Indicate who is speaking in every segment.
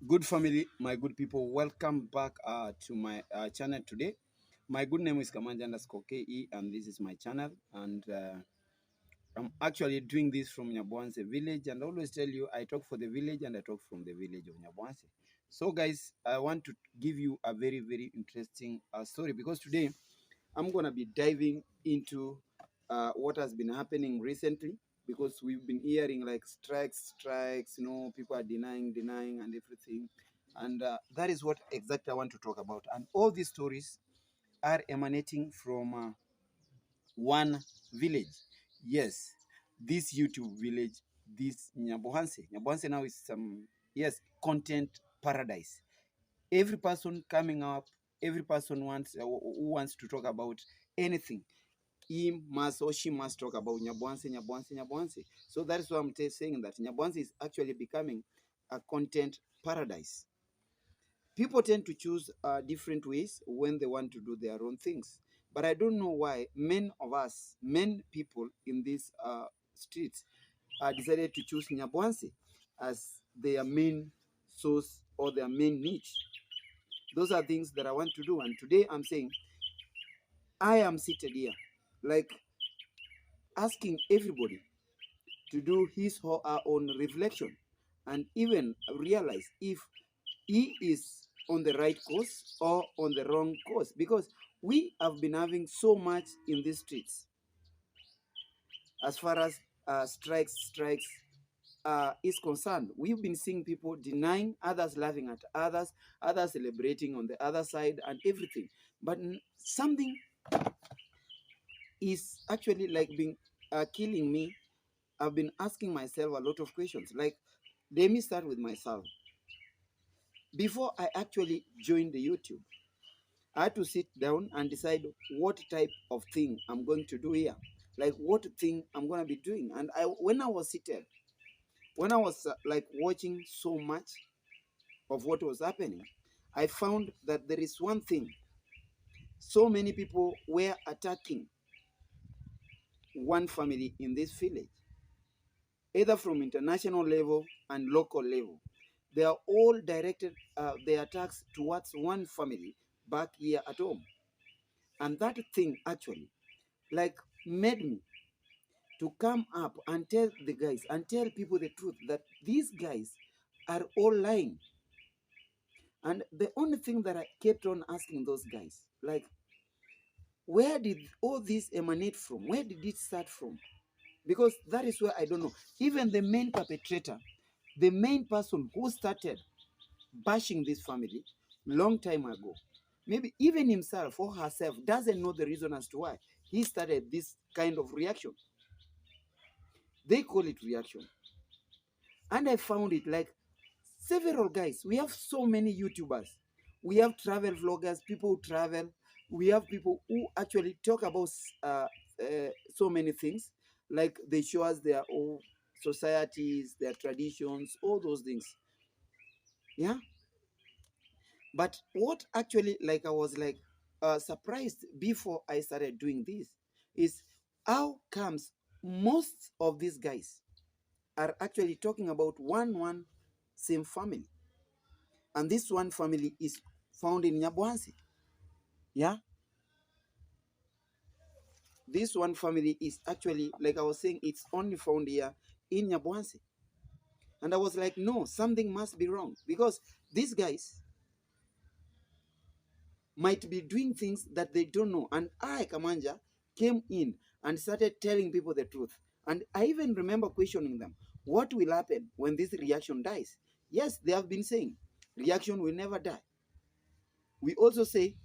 Speaker 1: Good family, my good people, welcome back to my channel today. My good name is Kamanja underscore KE, and this is my channel. And I'm actually doing this from Nyabwanse village. And I always tell you, I talk for the village and I talk from the village of Nyabwanse. So, guys, I want to give you a very, very interesting story because today I'm going to be diving into what has been happening recently because we've been hearing like strikes, people are denying and everything. And that is what exactly I want to talk about. And all these stories are emanating from one village. Yes, this YouTube village, this Nyabohanse. Nyabohanse now is some, yes, content paradise. Every person coming up, every person who wants to talk about anything, he must or she must talk about Nyabwanse. So that is why I'm saying that Nyabwanse is actually becoming a content paradise. People tend to choose different ways when they want to do their own things. But I don't know why men people in these streets, decided to choose Nyabwanse as their main source or their main niche. Those are things that I want to do. And today I'm saying I am seated here, like asking everybody to do his or her own reflection and even realize if he is on the right course or on the wrong course, because we have been having so much in these streets as far as strikes is concerned. We've been seeing people denying, others laughing at others celebrating on the other side and everything. But something is actually like being killing me. I've been asking myself a lot of questions. Like, let me start with myself. Before I actually joined the YouTube, I had to sit down and decide what type of thing I'm going to do here. Like what thing I'm going to be doing. And when I was seated, when I was like watching so much of what was happening, I found that there is one thing. So many people were attacking one family in this village, either from international level and local level. They are all directed their attacks towards one family back here at home. And that thing actually like made me to come up and tell the guys and tell people the truth that these guys are all lying. And the only thing that I kept on asking those guys, like, where did all this emanate from? Where did it start from? Because that is where I don't know. Even the main perpetrator, the main person who started bashing this family long time ago, maybe even himself or herself doesn't know the reason as to why he started this kind of reaction. They call it reaction. And I found it like several guys. We have so many YouTubers. We have travel vloggers, people who travel. We have people who actually talk about so many things. Like they show us their own societies, their traditions, all those things. Yeah. But what actually, like, I was like surprised before I started doing this is how comes most of these guys are actually talking about one same family, and this one family is found in Nyabwansi. Yeah, this one family is actually, like I was saying, it's only found here in Nyabwansi. And I was like, no, something must be wrong, because these guys might be doing things that they don't know. And I, Kamanja, came in and started telling people the truth. And I even remember questioning them, what will happen when this reaction dies? Yes, they have been saying reaction will never die. We also say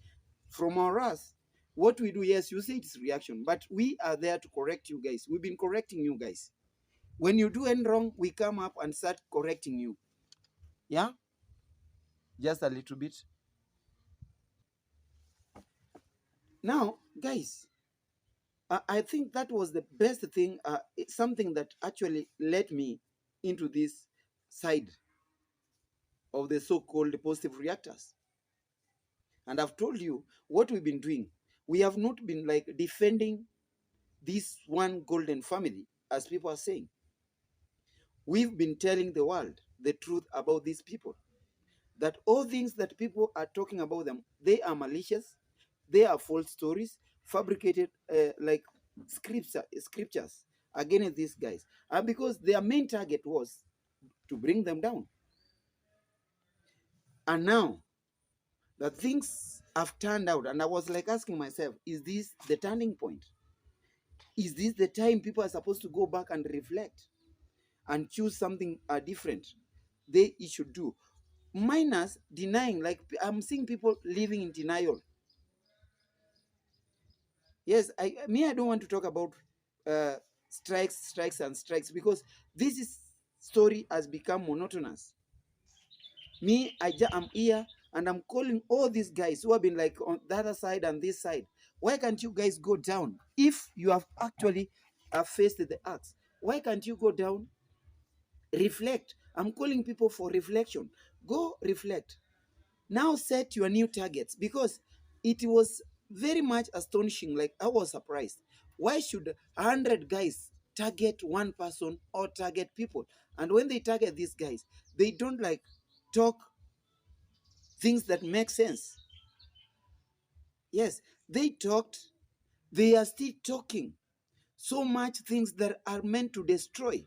Speaker 1: from our us, what we do, yes, you say it's reaction, but we are there to correct you guys. We've been correcting you guys. When you do any wrong, we come up and start correcting you. Yeah, just a little bit. Now, guys, I think that was the best thing, something that actually led me into this side of the so-called positive reactors. And I've told you what we've been doing. We have not been like defending this one golden family, as people are saying. We've been telling the world the truth about these people. that all things that people are talking about them, they are malicious, they are false stories, fabricated like scriptures against these guys. And because their main target was to bring them down. And now that things have turned out, and I was like asking myself, is this the turning point? Is this the time people are supposed to go back and reflect and choose something different they should do? Minus denying, like I'm seeing people living in denial. Yes, I don't want to talk about uh, strikes because this is story has become monotonous. I'm here and I'm calling all these guys who have been like on the other side and this side. Why can't you guys go down if you have actually faced the acts? Why can't you go down? Reflect. I'm calling people for reflection. Go reflect. Now set your new targets, because it was very much astonishing. Like, I was surprised. Why should 100 guys target one person or target people? And when they target these guys, they don't like talk things that make sense. Yes, they talked, they are still talking so much things that are meant to destroy,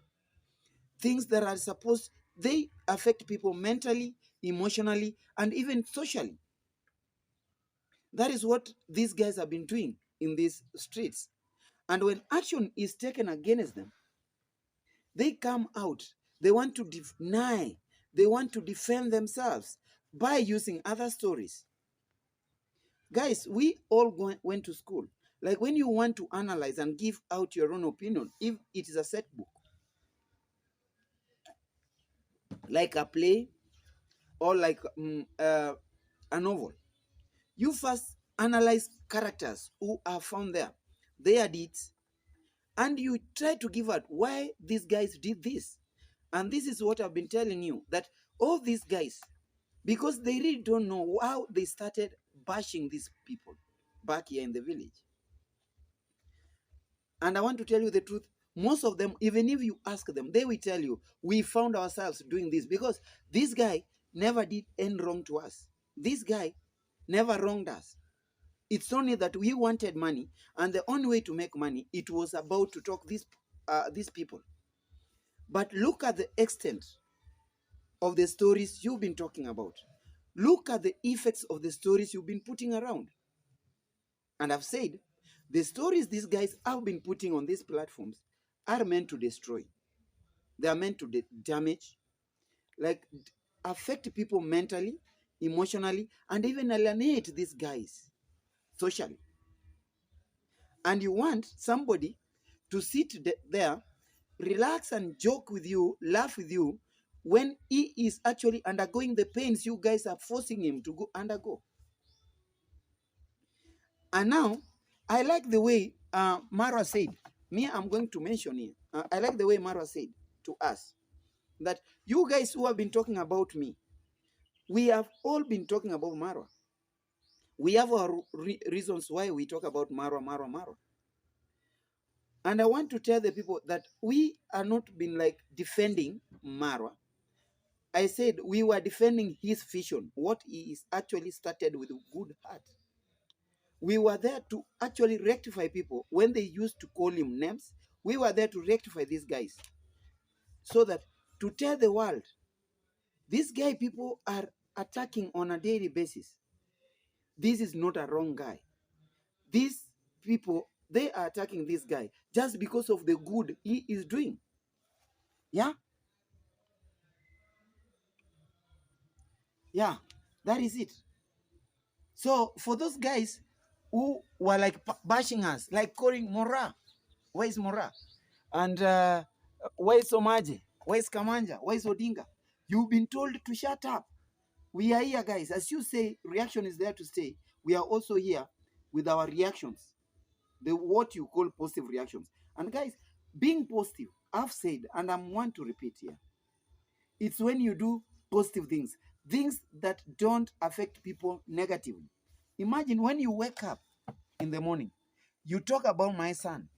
Speaker 1: things that are supposed, they affect people mentally, emotionally, and even socially. That is what these guys have been doing in these streets. And when action is taken against them, they come out. They want to deny, they want to defend themselves by using other stories. Guys, we all went to school. Like, when you want to analyze and give out your own opinion, if it is a set book, like a play or like a novel, you first analyze characters who are found there, their deeds, and you try to give out why these guys did this. And this is what I've been telling you, that all these guys, because they really don't know how they started bashing these people back here in the village. And I want to tell you the truth. Most of them, even if you ask them, they will tell you, we found ourselves doing this because this guy never did any wrong to us. This guy never wronged us. It's only that we wanted money, and the only way to make money, it was about to talk these people. But look at the extent of the stories you've been talking about. Look at the effects of the stories you've been putting around. And I've said, the stories these guys have been putting on these platforms are meant to destroy. They are meant to damage, like affect people mentally, emotionally, and even alienate these guys socially. And you want somebody to sit there, relax and joke with you, laugh with you, when he is actually undergoing the pains you guys are forcing him to undergo. And now, I like the way Mara said, I'm going to mention here. I like the way Mara said to us that you guys who have been talking about me, we have all been talking about Mara. We have our reasons why we talk about Mara. And I want to tell the people that we are not been like defending Mara. I said we were defending his vision, what he is actually started with a good heart. We were there to actually rectify people when they used to call him names. We were there to rectify these guys, so that to tell the world, this guy people are attacking on a daily basis. This is not a wrong guy. These people, they are attacking this guy just because of the good he is doing. Yeah? Yeah, that is it. So for those guys who were like bashing us, like calling Mora, where is Mora? And where is Omaje? Where is Kamanja? Where is Odinga? You've been told to shut up. We are here, guys. As you say, reaction is there to stay. We are also here with our reactions, the what you call positive reactions. And guys, being positive, I've said, and I'm one to repeat here, it's when you do positive things, things that don't affect people negatively. Imagine when you wake up in the morning, you talk about my son.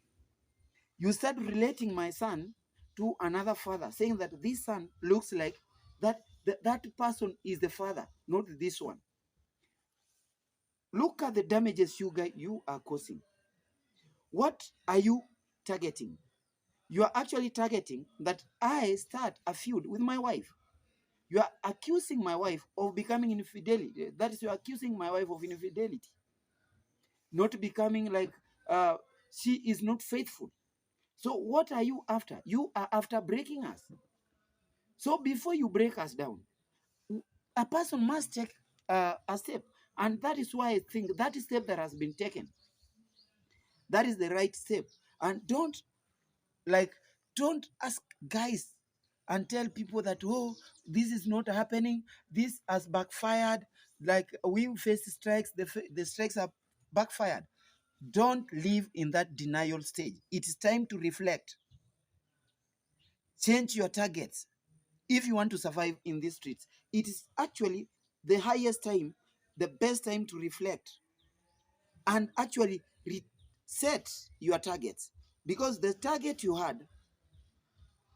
Speaker 1: You start relating my son to another father, saying that this son looks like that That person is the father, not this one. Look at the damages you are causing. What are you targeting? You are actually targeting that I start a feud with my wife. You are accusing my wife of becoming infidelity. That is, you are accusing my wife of infidelity, not becoming like she is not faithful. So what are you after? You are after breaking us. So before you break us down, a person must take a step. And that is why I think that step that has been taken, that is the right step. And like don't ask guys and tell people that, oh, this is not happening, this has backfired, like we face strikes, the strikes are backfired. Don't live in that denial stage. It is time to reflect. Change your targets if you want to survive in these streets. It is actually the highest time, the best time to reflect and actually set your targets, because the target you had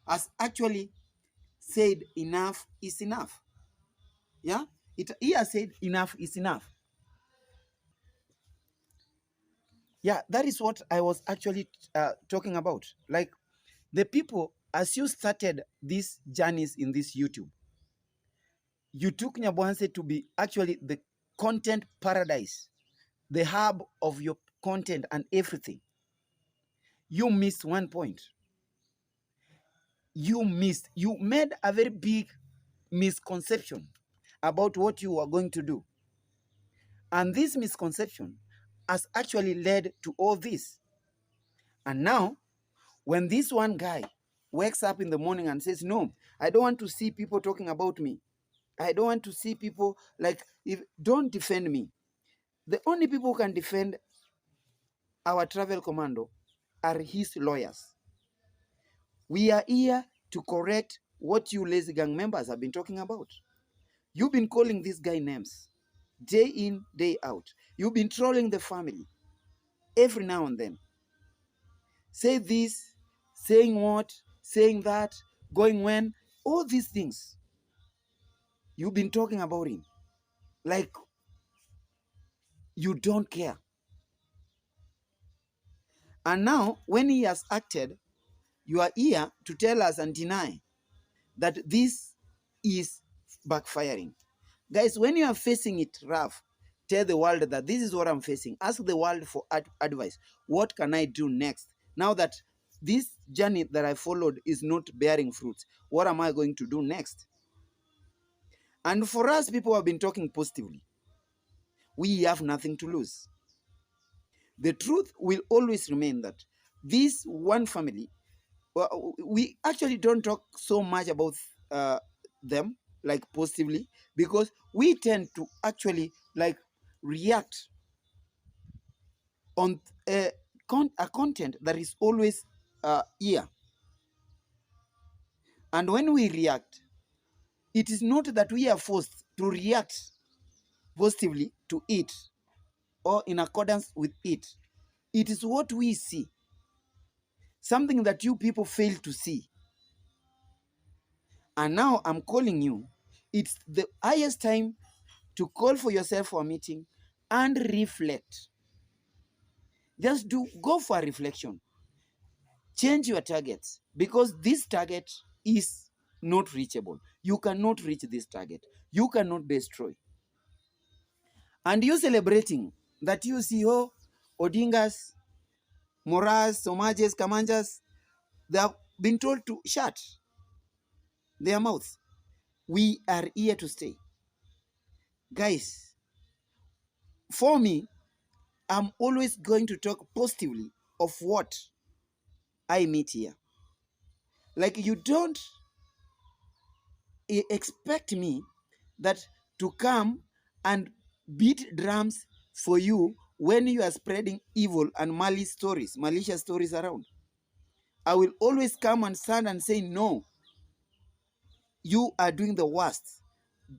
Speaker 1: has actually said enough is enough. Yeah, he has said enough is enough. Yeah, that is what I was actually talking about. Like the people, as you started these journeys in this YouTube, you took Nyabwanse to be actually the content paradise, the hub of your content and everything. You missed one point. You made a very big misconception about what you were going to do. And this misconception has actually led to all this. And now, when this one guy wakes up in the morning and says, no, I don't want to see people talking about me. I don't want to see people like, if don't defend me. The only people who can defend our travel commando are his lawyers. We are here to correct what you lazy gang members have been talking about. You've been calling this guy names day in, day out. You've been trolling the family every now and then. Say this, saying what, saying that, going when, all these things. You've been talking about him like you don't care. And now, when he has acted, you are here to tell us and deny that this is backfiring. Guys, when you are facing it rough, tell the world that this is what I'm facing. Ask the world for advice. What can I do next? Now that this journey that I followed is not bearing fruits, what am I going to do next? And for us, people have been talking positively. We have nothing to lose. The truth will always remain that this one family, well, we actually don't talk so much about them like positively, because we tend to actually like react on a content that is always here. And when we react, it is not that we are forced to react positively to it or in accordance with it. It is what we see, something that you people fail to see. And now I'm calling you. It's the highest time to call for yourself for a meeting and reflect. Just go for a reflection. Change your targets, because this target is not reachable. You cannot reach this target. You cannot destroy. And you celebrating that you see, oh, Odingas, Moras, Somajes, Kamanjas, they have been told to shut their mouths. We are here to stay. Guys, for me, I'm always going to talk positively of what I meet here. Like, you don't expect me that to come and beat drums for you when you are spreading evil and malicious stories around. I will always come and stand and say, no, you are doing the worst.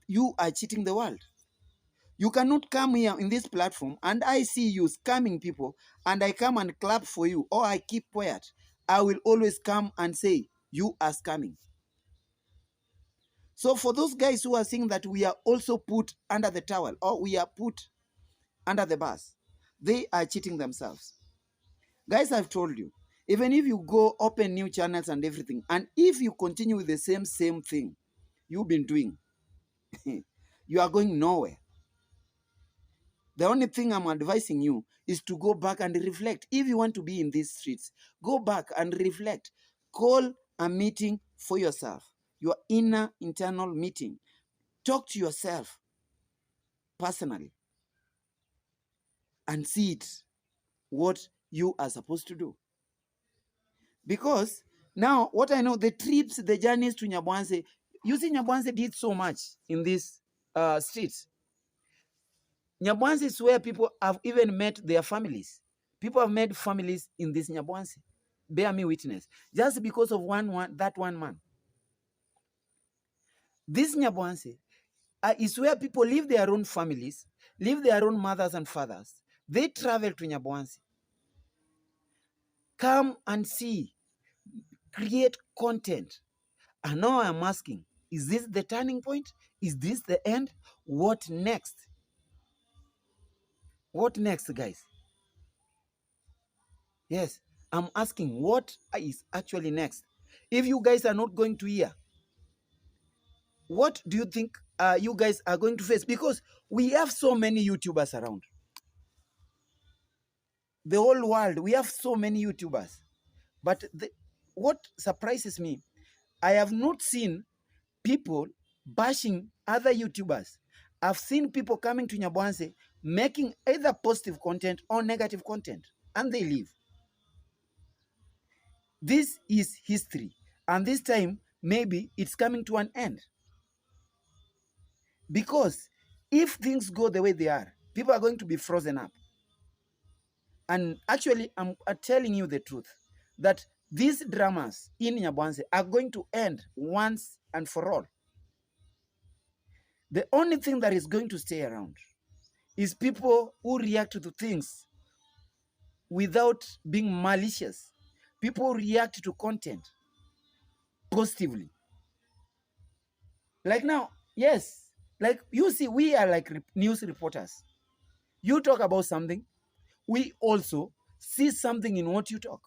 Speaker 1: You are cheating the world. You cannot come here in this platform and I see you scamming people and I come and clap for you or I keep quiet. I will always come and say, you are scamming. So for those guys who are saying that we are also put under the towel or we are put under the bus, they are cheating themselves. Guys, I've told you, even if you go open new channels and everything, and if you continue with the same thing you've been doing, you are going nowhere. The only thing I'm advising you is to go back and reflect. If you want to be in these streets, go back and reflect. Call a meeting for yourself, your inner internal meeting. Talk to yourself personally and see it, what you are supposed to do. Because now, what I know, the trips, the journeys to Nyabwanse, you see Nyabwanse did so much in these streets. Nyabwanse is where people have even met their families. People have made families in this Nyabwanse. Bear me witness. Just because of that one man. This Nyabwanse is where people leave their own families, leave their own mothers and fathers. They travel to Nyabwanse. Come and see. Create content. And now I'm asking, is this the turning point? Is this the end? What next? What next, guys? Yes, I'm asking, what is actually next? If you guys are not going to hear, what do you think you guys are going to face? Because we have so many YouTubers around. The whole world, we have so many YouTubers. But what surprises me, I have not seen people bashing other YouTubers. I've seen people coming to Nyabwanse making either positive content or negative content, and they leave. This is history, and this time maybe it's coming to an end. Because if things go the way they are, people are going to be frozen up. And actually, I'm telling you the truth, that these dramas in Nyabwanse are going to end once and for all. The only thing that is going to stay around is people who react to things without being malicious. People react to content positively. Like now, yes, like you see, we are like news reporters. You talk about something, we also see something in what you talk.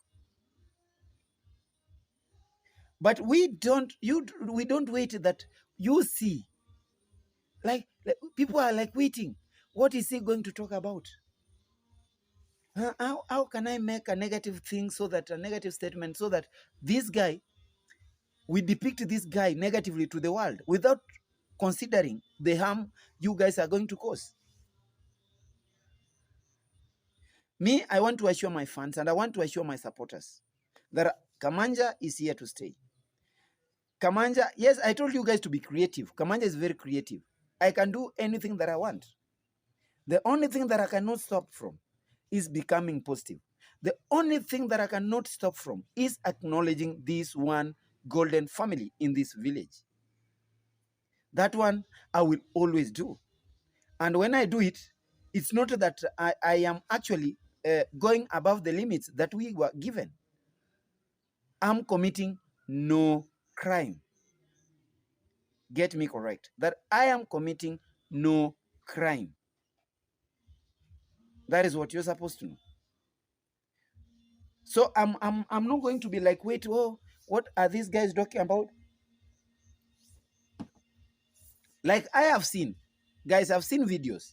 Speaker 1: But we don't wait that you see. Like people are like waiting. What is he going to talk about? How can I make a negative thing, so that a negative statement, so that this guy, we depict this guy negatively to the world without considering the harm you guys are going to cause? Me, I want to assure my fans and I want to assure my supporters that Kamanja is here to stay. Kamanja, yes, I told you guys to be creative. Kamanja is very creative. I can do anything that I want. The only thing that I cannot stop from is becoming positive. The only thing that I cannot stop from is acknowledging this one golden family in this village. That one I will always do. And when I do it, it's not that I am actually going above the limits that we were given. I'm committing no crime. Get me correct. That I am committing no crime. That is what you're supposed to know. So I'm not going to be like, wait, oh, what are these guys talking about? Like I have seen, guys, I've seen videos.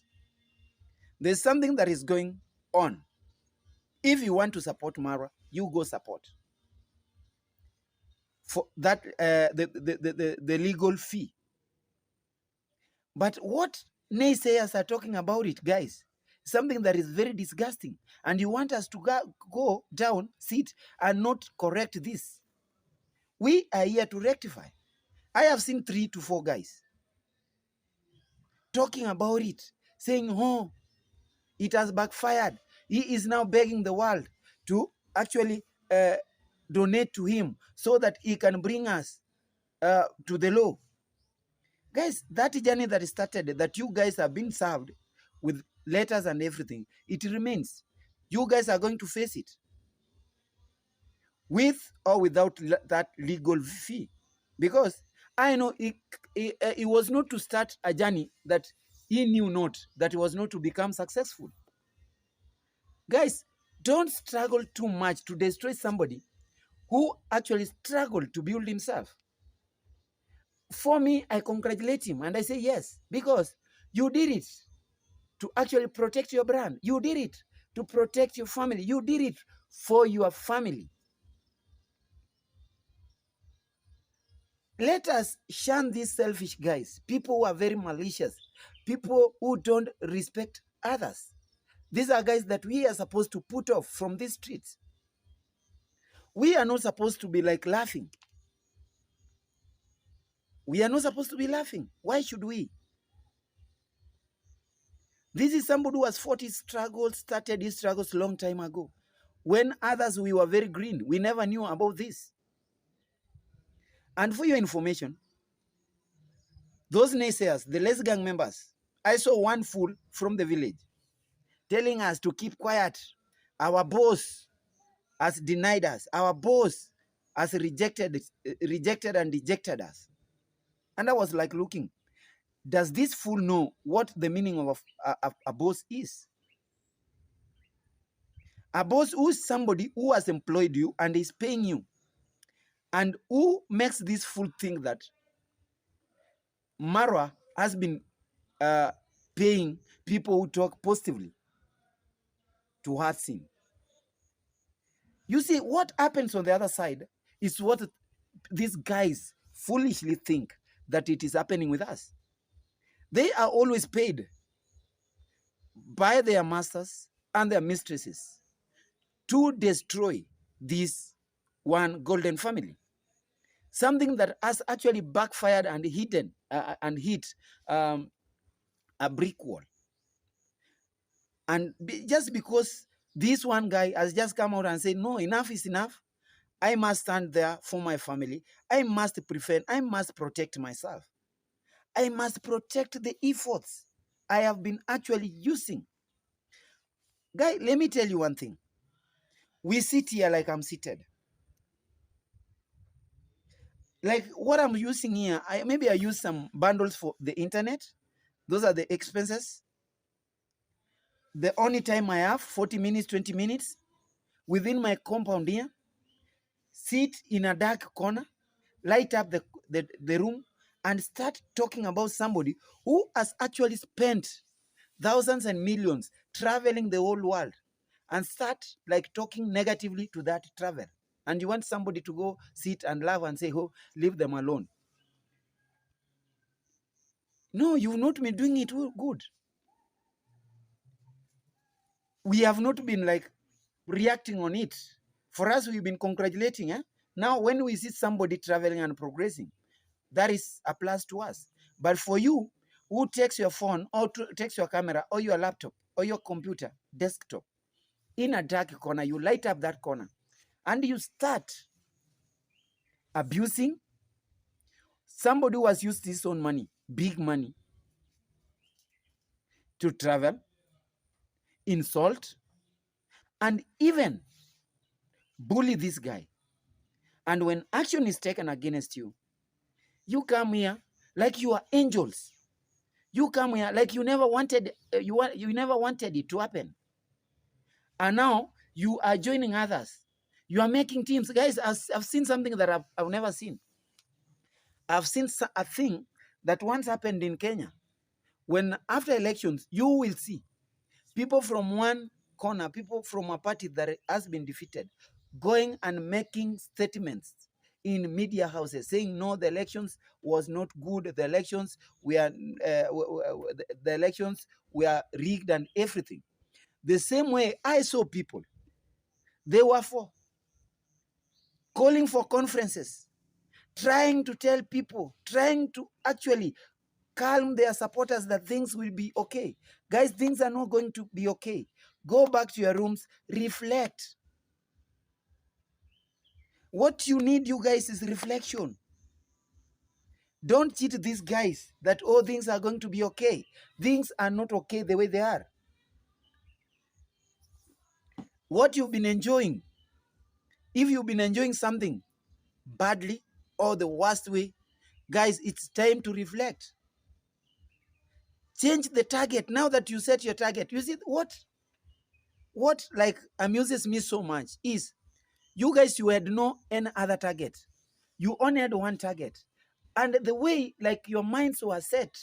Speaker 1: There's something that is going on. If you want to support Mara, you go support. For that, the legal fee. But what naysayers are talking about it, guys, something that is very disgusting. And you want us to go down, sit, and not correct this. We are here to rectify. I have seen 3 to 4 guys talking about it, saying, oh, it has backfired. He is now begging the world to actually donate to him so that he can bring us to the law. Guys, that journey that started, that you guys have been served with letters and everything, it remains. You guys are going to face it, with or without that legal fee. Because I know it was not to start a journey that he knew not, that it was not to become successful. Guys, don't struggle too much to destroy somebody who actually struggled to build himself. For me, I congratulate him and I say yes, because you did it to actually protect your brand. You did it to protect your family. You did it for your family. Let us shun these selfish guys, people who are very malicious, people who don't respect others. These are guys that we are supposed to put off from these streets. We are not supposed to be like laughing. We are not supposed to be laughing. Why should we? This is somebody who has fought his struggles, started his struggles a long time ago. When others, we were very green. We never knew about this. And for your information, those naysayers, the less gang members, I saw one fool from the village telling us to keep quiet. Our boss has denied us. Our boss has rejected and dejected us. And I was like looking, does this fool know what the meaning of a boss is? A boss who is somebody who has employed you and is paying you. And who makes this fool think that Marwa has been paying people who talk positively to hurt him? You see, what happens on the other side is what these guys foolishly think that it is happening with us. They are always paid by their masters and their mistresses to destroy this one golden family. Something that has actually backfired and hit a brick wall. And just because this one guy has just come out and said, no, enough is enough. I must stand there for my family. I must prevent, I must protect myself. I must protect the efforts I have been actually using. Guy, let me tell you one thing. We sit here like I'm seated. Like what I'm using here, maybe I use some bundles for the internet. Those are the expenses. The only time I have, 40 minutes, 20 minutes, within my compound here, sit in a dark corner, light up the room, and start talking about somebody who has actually spent thousands and millions traveling the whole world, and start like talking negatively to that travel. And you want somebody to go sit and laugh and say, oh, leave them alone. No, you've not been doing it good. We have not been like reacting on it. For us, we've been congratulating. Now, when we see somebody traveling and progressing, that is a plus to us. But for you, who takes your phone or takes your camera or your laptop or your computer, desktop, in a dark corner, you light up that corner and you start abusing somebody who has used his own money, big money, to travel, insult, and even bully this guy. And when action is taken against you, you come here like you are angels. You come here like you never wanted you never wanted it to happen. And now you are joining others. You are making teams. Guys, I've seen something that I've never seen. I've seen a thing that once happened in Kenya. When after elections, you will see people from one corner, people from a party that has been defeated, going and making statements in media houses saying, no, the elections was not good. The elections were the elections were rigged and everything. The same way I saw people, they were calling for conferences, trying to tell people, trying to actually calm their supporters that things will be okay. Guys, things are not going to be okay. Go back to your rooms, reflect. What you need, you guys, is reflection. Don't cheat these guys that, oh, things are going to be okay. Things are not okay the way they are. What you've been enjoying, if you've been enjoying something badly or the worst way, Guys, it's time to reflect. Change the target. Now that you set your target, you see what like amuses me so much is you guys, you had no any other target. You only had one target. And the way like your minds were set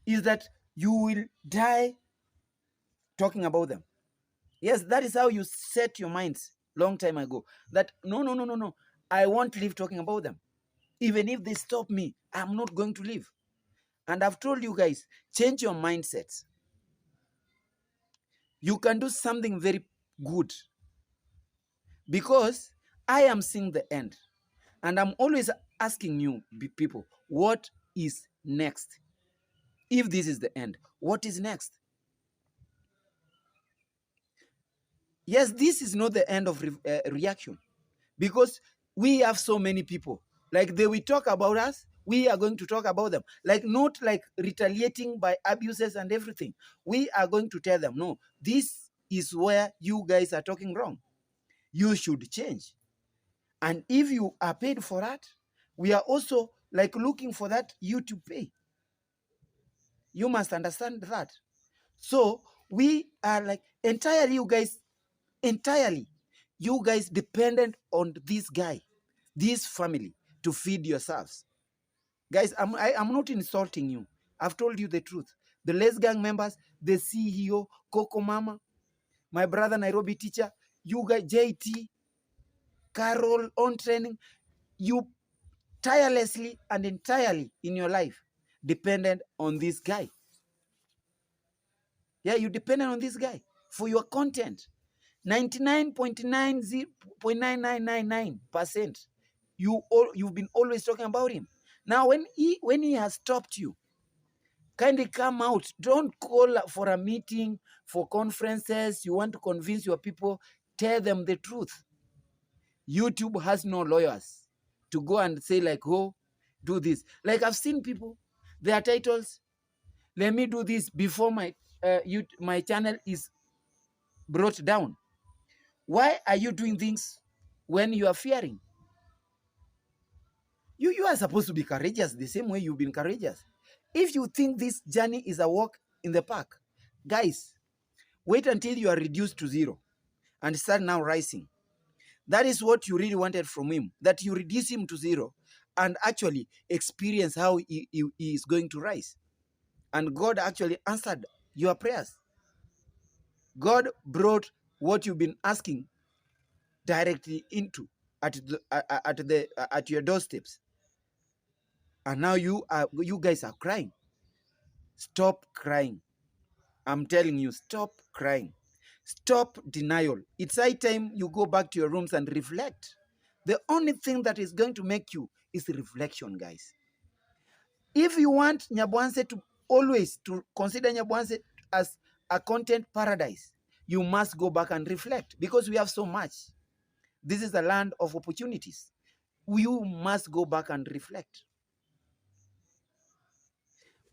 Speaker 1: is that you will die talking about them. Yes, that is how you set your minds long time ago. That no, no, no, no, no. I won't live talking about them. Even if they stop me, I'm not going to live. And I've told you guys, change your mindsets. You can do something very good because I am seeing the end. And I'm always asking you people, what is next? If this is the end, what is next? Yes, this is not the end of reaction because we have so many people. Like they will talk about us, we are going to talk about them. Like not like retaliating by abuses and everything. We are going to tell them, no, this is where you guys are talking wrong. You should change. And if you are paid for that, we are also like looking for that you to pay. You must understand that. So we are like entirely, you guys dependent on this guy, this family to feed yourselves. Guys, I'm not insulting you. I've told you the truth. The Les Gang members, the CEO, Coco Mama, my brother Nairobi teacher, you guys, JT, Carol, on training, you tirelessly and entirely in your life dependent on this guy. Yeah, you dependent on this guy for your content. 99.99999%. You've been always talking about him. Now, when he has stopped you, kindly come out. Don't call for a meeting, for conferences. You want to convince your people. Tell them the truth. YouTube has no lawyers to go and say like, oh, do this. Like I've seen people, their titles, let me do this before my channel is brought down. Why are you doing things when you are fearing? You are supposed to be courageous the same way you've been courageous. If you think this journey is a walk in the park, guys, wait until you are reduced to zero and start now rising. That is what you really wanted from him, that you reduce him to zero and actually experience how he is going to rise. And God actually answered your prayers. God brought what you've been asking directly into at your doorsteps. And now you guys are crying. Stop crying. I'm telling you, stop crying. Stop denial. It's high time you go back to your rooms and reflect. The only thing that is going to make you is reflection, guys. If you want Nyabwanse to always to consider Nyabwanse as a content paradise, you must go back and reflect because we have so much. This is a land of opportunities. You must go back and reflect.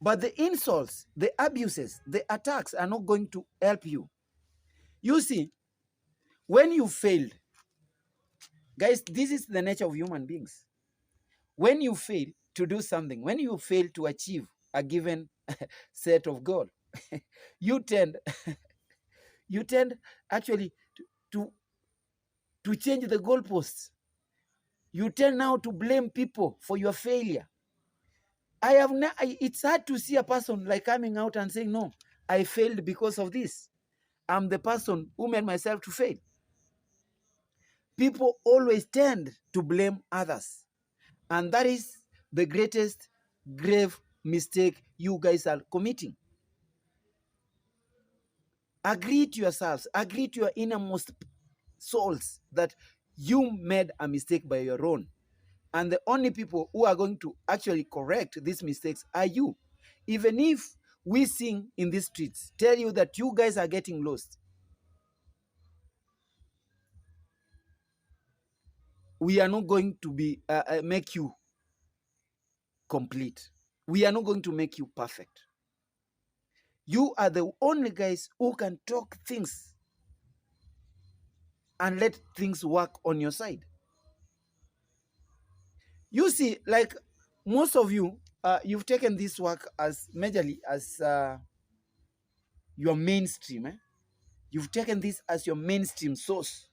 Speaker 1: But the insults, the abuses, the attacks are not going to help you. You see, when you failed, guys, this is the nature of human beings. When you fail to do something, when you fail to achieve a given set of goal, you tend actually to change the goalposts. You tend now to blame people for your failure. It's hard to see a person like coming out and saying, no, I failed because of this. I'm the person who made myself to fail. People always tend to blame others. And that is the greatest grave mistake you guys are committing. Agree to yourselves, agree to your innermost souls that you made a mistake by your own. And the only people who are going to actually correct these mistakes are you. Even if we sing in these streets, tell you that you guys are getting lost, we are not going to be make you complete. We are not going to make you perfect. You are the only guys who can talk things and let things work on your side. You see, like most of you, you've taken this work as majorly as your mainstream. You've taken this as your mainstream source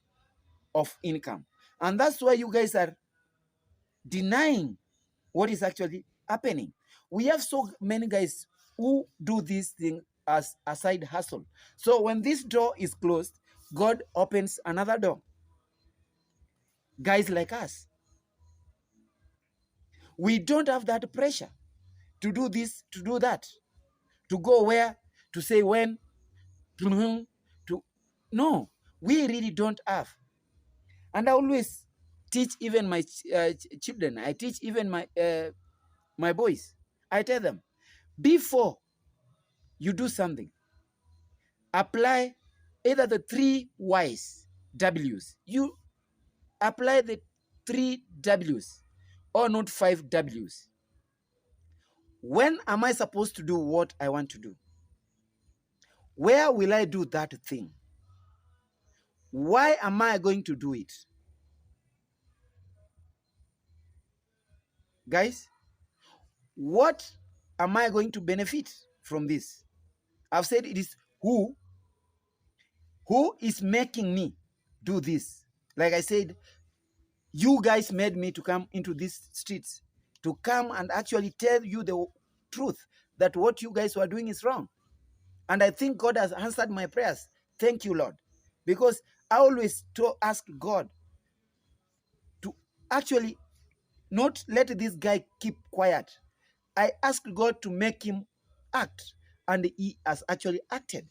Speaker 1: of income. And that's why you guys are denying what is actually happening. We have so many guys who do this thing as a side hustle. So when this door is closed, God opens another door. Guys like us, we don't have that pressure to do this, to do that, to go where, to say when, to whom, to no, we really don't have. And I always teach even my children. I teach even my boys. I tell them, before you do something, apply either the 3 Ys, Ws. You apply the 3 Ws or not 5 Ws. When am I supposed to do what I want to do? Where will I do that thing? Why am I going to do it? Guys, what am I going to benefit from this? I've said it is who is making me do this. Like I said, you guys made me to come into these streets, to come and actually tell you the truth that what you guys were doing is wrong. And I think God has answered my prayers. Thank you, Lord. Because I always ask God to actually not let this guy keep quiet. I asked God to make him act, and he has actually acted.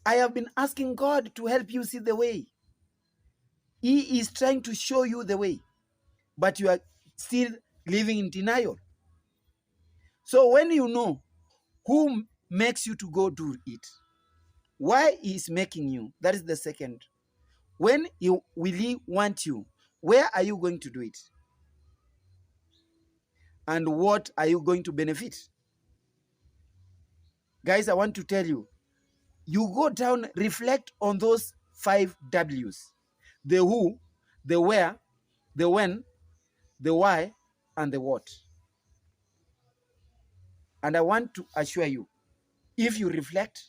Speaker 1: I have been asking God to help you see the way. He is trying to show you the way, but you are still living in denial. So when you know who makes you to go do it, why he is making you, that is the second. When will he want you, where are you going to do it? And what are you going to benefit? Guys, I want to tell you, you go down, reflect on those 5 Ws. The who, the where, the when, the why, and the what. And I want to assure you, if you reflect,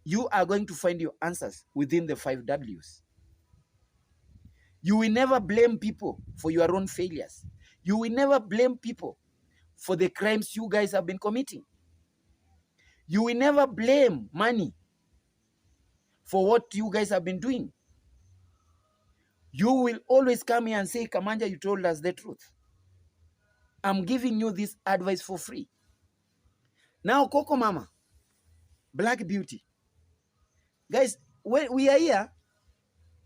Speaker 1: you are going to find your answers within the 5 Ws. You will never blame people for your own failures. You will never blame people for the crimes you guys have been committing. You will never blame money for what you guys have been doing. You will always come here and say, Kamanja, you told us the truth. I'm giving you this advice for free. Now, Coco Mama, Black Beauty. Guys, when we are here,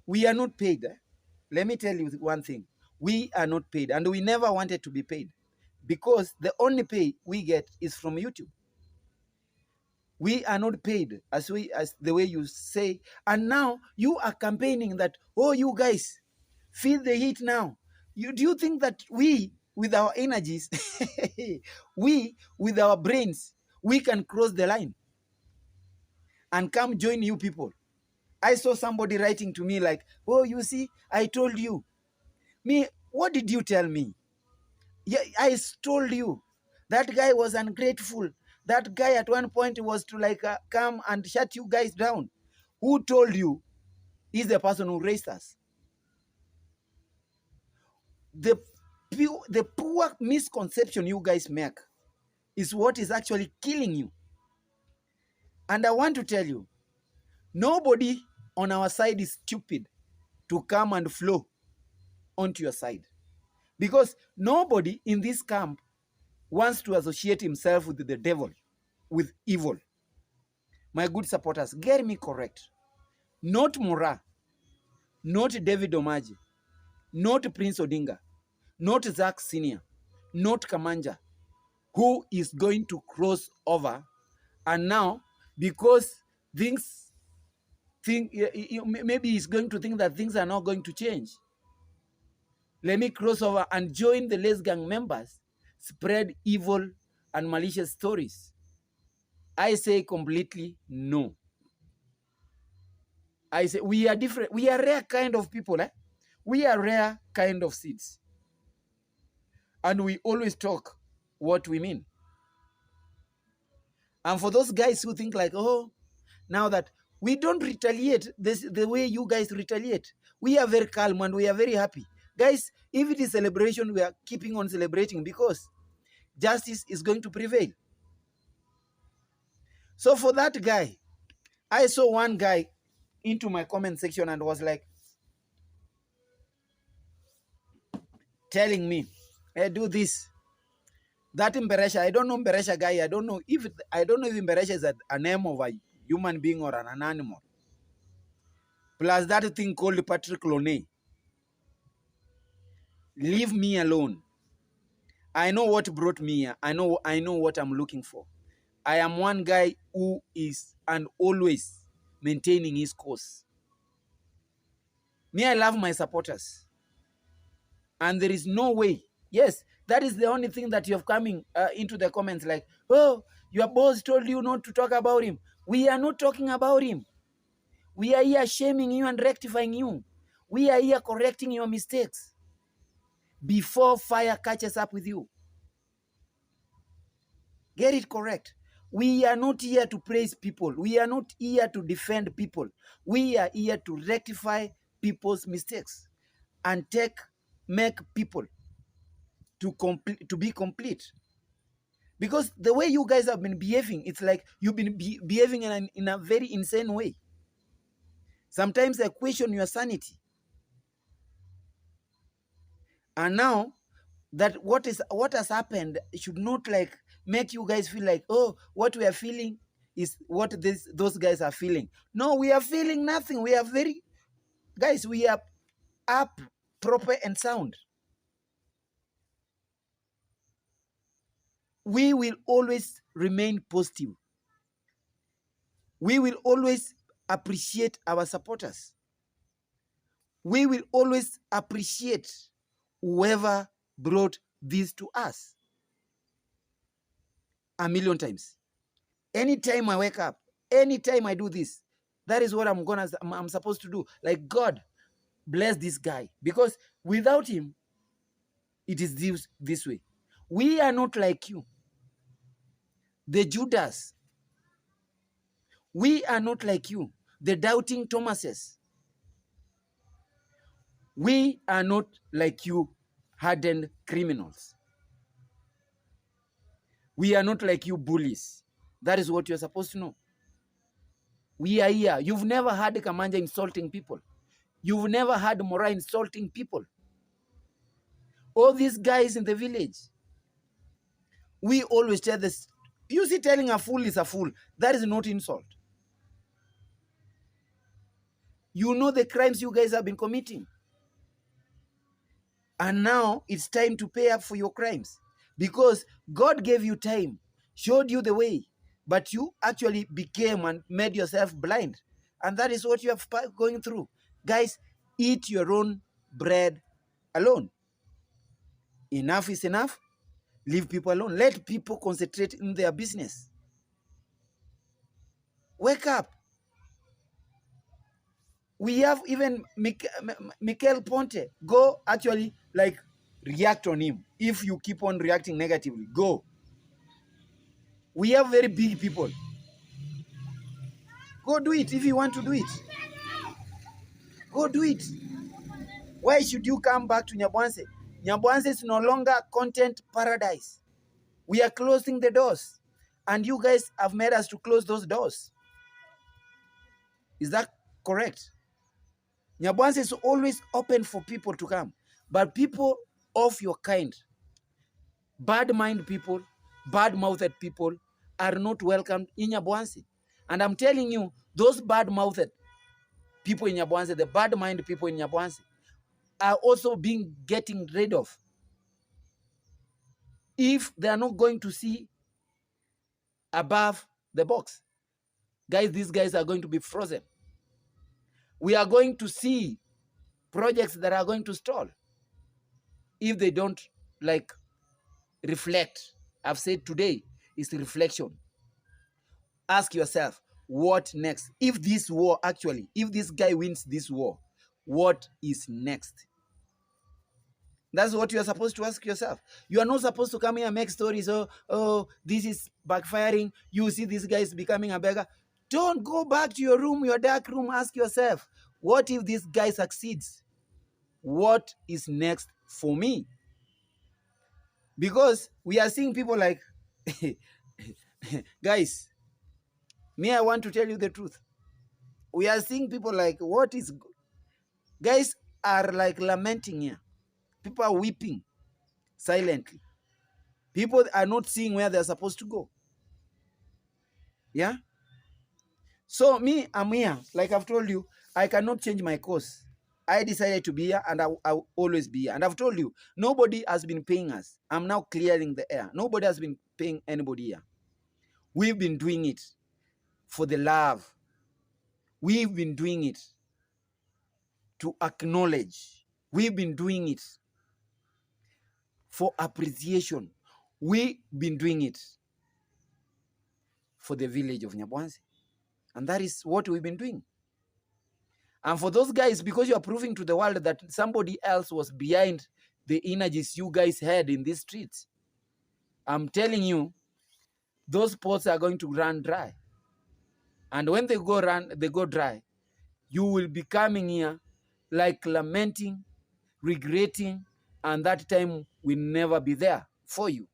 Speaker 1: we are not paid. Let me tell you one thing. We are not paid, and we never wanted to be paid, because the only pay we get is from YouTube. We are not paid as the way you say. And now you are campaigning that, oh, you guys, feel the heat now. Do you think that we, with our energies, we, with our brains, we can cross the line and come join you people? I saw somebody writing to me like, oh, you see, I told you. Me, what did you tell me? Yeah, I told you. That guy was ungrateful. That guy at one point was to like come and shut you guys down. Who told you? He's the person who raised us. The poor misconception you guys make is what is actually killing you. And I want to tell you, nobody on our side is stupid to come and flow onto your side. Because nobody in this camp wants to associate himself with the devil, with evil. My good supporters, get me correct. Not Mora, not David Omaji, not Prince Odinga, not Zach Senior, not Kamanja, who is going to cross over. And now, because maybe he's going to think that things are not going to change. Let me cross over and join the Les Gang members, spread evil and malicious stories. I say completely no. I say we are different. We are rare kind of people. We are rare kind of seeds. And we always talk what we mean. And for those guys who think like, oh, now that we don't retaliate the way you guys retaliate. We are very calm and we are very happy. Guys, if it is celebration, we are keeping on celebrating because justice is going to prevail. So for that guy, I saw one guy into my comment section and was like telling me, hey, do this. That Mberesha, I don't know Mberesha guy. I don't know if Mberesha is a name of a human being or an animal. Plus that thing called Patrick Loney. Leave me alone. I know what brought me here. I know what I'm looking for. I am one guy who is and always maintaining his course. Me, I love my supporters. And there is no way. Yes, that is the only thing that you have coming into the comments like, oh, your boss told you not to talk about him. We are not talking about him. We are here shaming you and rectifying you. We are here correcting your mistakes before fire catches up with you. Get it correct. We are not here to praise people. We are not here to defend people. We are here to rectify people's mistakes and make people to be complete. Because the way you guys have been behaving, it's like you've been behaving in a very insane way. Sometimes I question your sanity. And now that what has happened should not like make you guys feel like, oh, what we are feeling is what those guys are feeling. No, we are feeling nothing. We are guys, we are up, proper and sound. We will always remain positive. We will always appreciate our supporters. We will always appreciate whoever brought this to us. A million times. Anytime I wake up, anytime I do this, that is what I'm supposed to do. Like, God, bless this guy. Because without him, it is this way. We are not like you. The Judas. We are not like you. The doubting Thomases. We are not like you, hardened criminals. We are not like you, bullies. That is what you're supposed to know. We are here. You've never heard Kamanja insulting people. You've never heard Mora insulting people. All these guys in the village. We always tell this. You see, telling a fool is a fool. That is not insult. You know the crimes you guys have been committing. And now it's time to pay up for your crimes. Because God gave you time, showed you the way, but you actually became and made yourself blind. And that is what you are going through. Guys, eat your own bread alone. Enough is enough. Leave people alone. Let people concentrate in their business. Wake up. We have even Mikel Ponte. Go actually like react on him. If you keep on reacting negatively, go. We have very big people. Go do it if you want to do it. Go do it. Why should you come back to Nyabwanse? Nyabwanse is no longer content paradise. We are closing the doors. And you guys have made us to close those doors. Is that correct? Nyabwanse is always open for people to come. But people of your kind, bad-minded people, bad-mouthed people, are not welcomed in Nyabwanse. And I'm telling you, those bad-mouthed people in Nyabwanse, the bad-minded people in Nyabwanse, are also getting rid of. If they are not going to see above the box, guys, these guys are going to be frozen. We are going to see projects that are going to stall if they don't like reflect. I've said today is reflection. Ask yourself, what next? If this war actually, if this guy wins this war, what is next? That's what you are supposed to ask yourself. You are not supposed to come here and make stories. Oh, this is backfiring. You see this guy is becoming a beggar. Don't go back to your room, your dark room. Ask yourself, what if this guy succeeds? What is next for me? Because we are seeing people like, guys, me, I want to tell you the truth. We are seeing people like, guys are like lamenting here. People are weeping silently. People are not seeing where they're supposed to go. Yeah? So me, I'm here. Like I've told you, I cannot change my course. I decided to be here, and I'll always be here. And I've told you, nobody has been paying us. I'm now clearing the air. Nobody has been paying anybody here. We've been doing it for the love. We've been doing it to acknowledge. We've been doing it for appreciation. We've been doing it for the village of Nyabwanzi. And that is what we've been doing. And for those guys, because you are proving to the world that somebody else was behind the energies you guys had in these streets, I'm telling you, those pots are going to run dry. And when they go dry, you will be coming here like lamenting, regretting, and that time will never be there for you.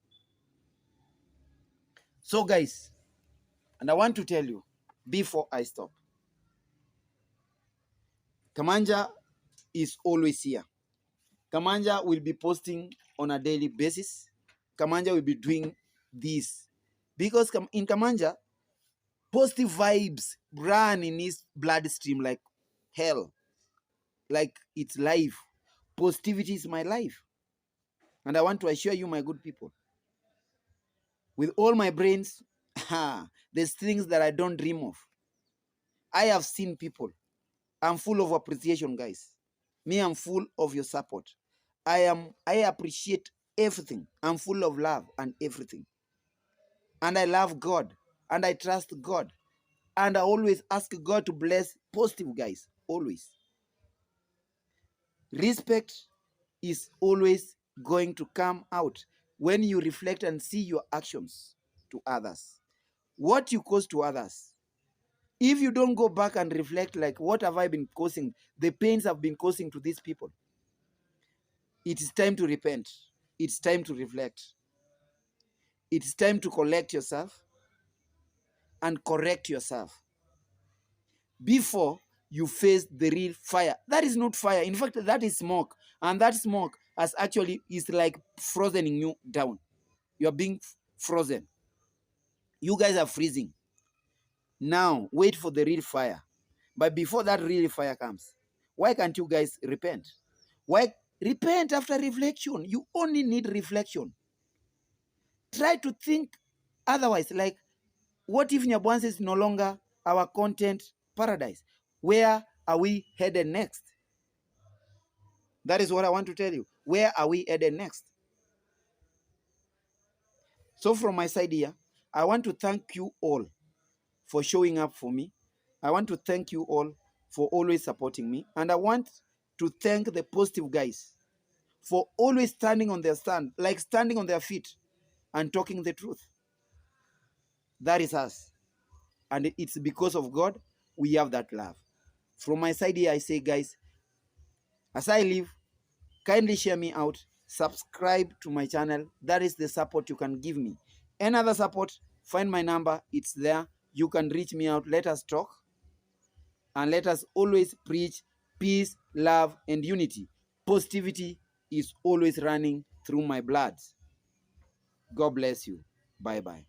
Speaker 1: So guys, and I want to tell you before I stop, Kamanja is always here. Kamanja will be posting on a daily basis. Kamanja will be doing this. Because in Kamanja, positive vibes run in his bloodstream like hell. Like it's life. Positivity is my life. And I want to assure you, my good people, with all my brains, there's things that I don't dream of. I have seen people. I'm full of appreciation, guys. Me, I'm full of your support. I appreciate everything. I'm full of love and everything. And I love God. And I trust God. And I always ask God to bless positive guys. Always. Respect is always going to come out when you reflect and see your actions to others. What you cause to others. If you don't go back and reflect, like, what have I been causing? The pains I've been causing to these people. It is time to repent. It's time to reflect. It's time to collect yourself and correct yourself before you face the real fire. That is not fire. In fact, that is smoke. And that smoke is like frozening you down. You are being frozen. You guys are freezing. Now, wait for the real fire. But before that real fire comes, why can't you guys repent? Why repent after reflection? You only need reflection. Try to think otherwise. Like, what if Nyabwanzi is no longer our content paradise? Where are we headed next? That is what I want to tell you. Where are we headed next? So from my side here, I want to thank you all for showing up for me. I want to thank you all for always supporting me. And I want to thank the positive guys for always standing on their stand, like standing on their feet and talking the truth. That is us. And it's because of God we have that love. From my side here, I say, guys, as I leave, kindly share me out. Subscribe to my channel. That is the support you can give me. Any other support, find my number. It's there. You can reach me out. Let us talk. And let us always preach peace, love, and unity. Positivity is always running through my blood. God bless you. Bye-bye.